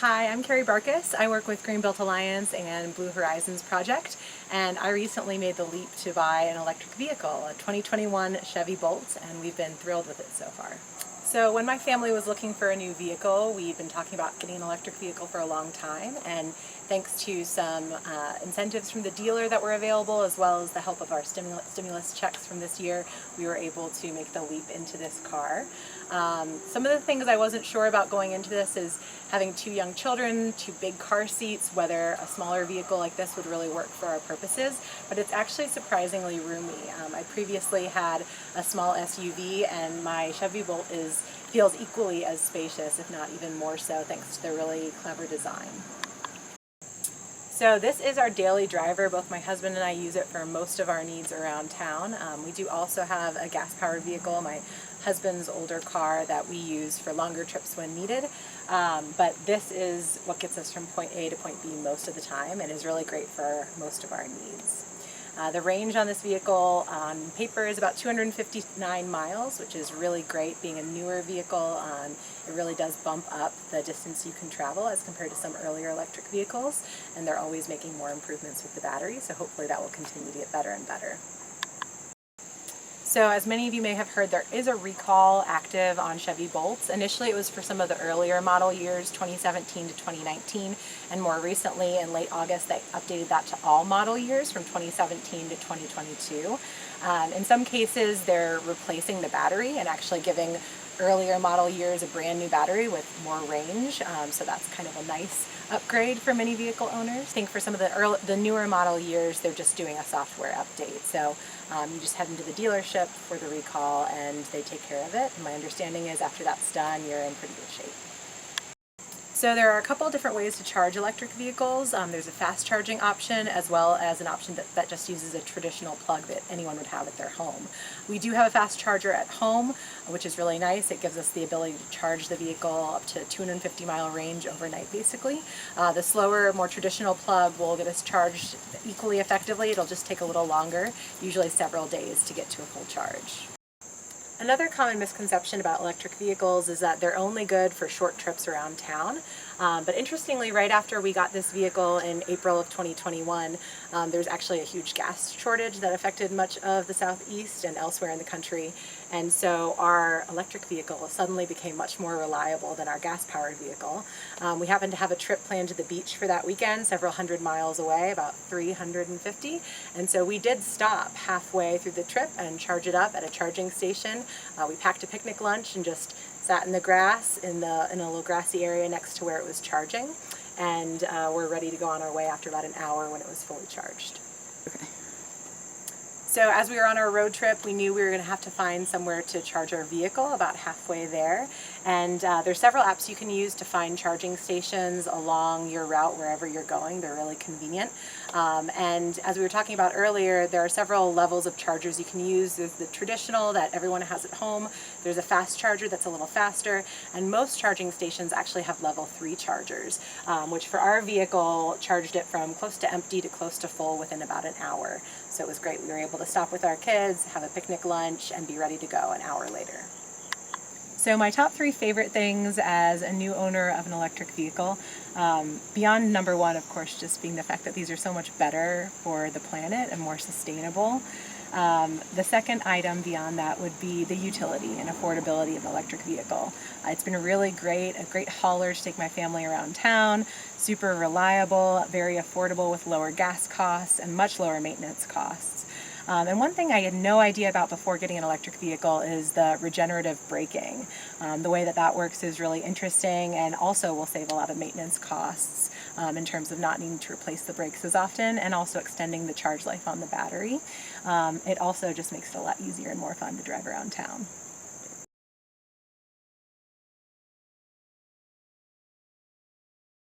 Hi, I'm Cari Barcas. I work with Greenbelt Alliance and Blue Horizons Project, and I recently made the leap to buy an electric vehicle, a 2021 Chevy Bolt, and we've been thrilled with it so far. So when my family was looking for a new vehicle, we've been talking about getting an electric vehicle for a long time, and thanks to some incentives from the dealer that were available, as well as the help of our stimulus checks from this year, we were able to make the leap into this car. Some of the things I wasn't sure about going into this is having two young children, two big car seats, whether a smaller vehicle like this would really work for our purposes, but it's actually surprisingly roomy. I previously had a small SUV, and my Chevy Bolt feels equally as spacious, if not even more so, thanks to the really clever design. So this is our daily driver. Both my husband and I use it for most of our needs around town. We do also have a gas-powered vehicle, my husband's older car, that we use for longer trips when needed. But this is what gets us from point A to point B most of the time and is really great for most of our needs. The range on this vehicle on paper is about 259 miles, which is really great. Being a newer vehicle, it really does bump up the distance you can travel as compared to some earlier electric vehicles, and they're always making more improvements with the battery, so hopefully that will continue to get better and better. So as many of you may have heard, there is a recall active on Chevy Bolts. Initially it was for some of the earlier model years, 2017 to 2019, and more recently in late August they updated that to all model years from 2017 to 2022. In some cases they're replacing the battery and actually giving earlier model years a brand new battery with more range, so that's kind of a nice upgrade for many vehicle owners. I think for some of the newer model years they're just doing a software update, so you just head into the dealership for the recall and they take care of it. And my understanding is after that's done, you're in pretty good shape. So there are a couple of different ways to charge electric vehicles. There's a fast charging option as well as an option that just uses a traditional plug that anyone would have at their home. We do have a fast charger at home, which is really nice. It gives us the ability to charge the vehicle up to 250-mile range overnight basically. The slower, more traditional plug will get us charged equally effectively. It'll just take a little longer, usually several days to get to a full charge. Another common misconception about electric vehicles is that they're only good for short trips around town. But interestingly, right after we got this vehicle in April of 2021, there's actually a huge gas shortage that affected much of the Southeast and elsewhere in the country. And so our electric vehicle suddenly became much more reliable than our gas-powered vehicle. We happened to have a trip planned to the beach for that weekend, several hundred miles away, about 350. And so we did stop halfway through the trip and charge it up at a charging station. We packed a picnic lunch and just sat in the grass in a little grassy area next to where it was charging, and we're ready to go on our way after about an hour when it was fully charged. Okay. So as we were on our road trip, we knew we were going to have to find somewhere to charge our vehicle about halfway there. And there's several apps you can use to find charging stations along your route wherever you're going. They're really convenient. And as we were talking about earlier, there are several levels of chargers you can use. There's the traditional that everyone has at home. There's a fast charger that's a little faster. And most charging stations actually have level 3 chargers, which for our vehicle charged it from close to empty to close to full within about an hour. So it was great. We were able to stop with our kids, have a picnic lunch, and be ready to go an hour later. So my top 3 favorite things as a new owner of an electric vehicle, beyond number 1, of course, just being the fact that these are so much better for the planet and more sustainable. The second item beyond that would be the utility and affordability of an electric vehicle. It's been really great, a great hauler to take my family around town, super reliable, very affordable with lower gas costs and much lower maintenance costs. And one thing I had no idea about before getting an electric vehicle is the regenerative braking. The way that works is really interesting and also will save a lot of maintenance costs in terms of not needing to replace the brakes as often and also extending the charge life on the battery. It also just makes it a lot easier and more fun to drive around town.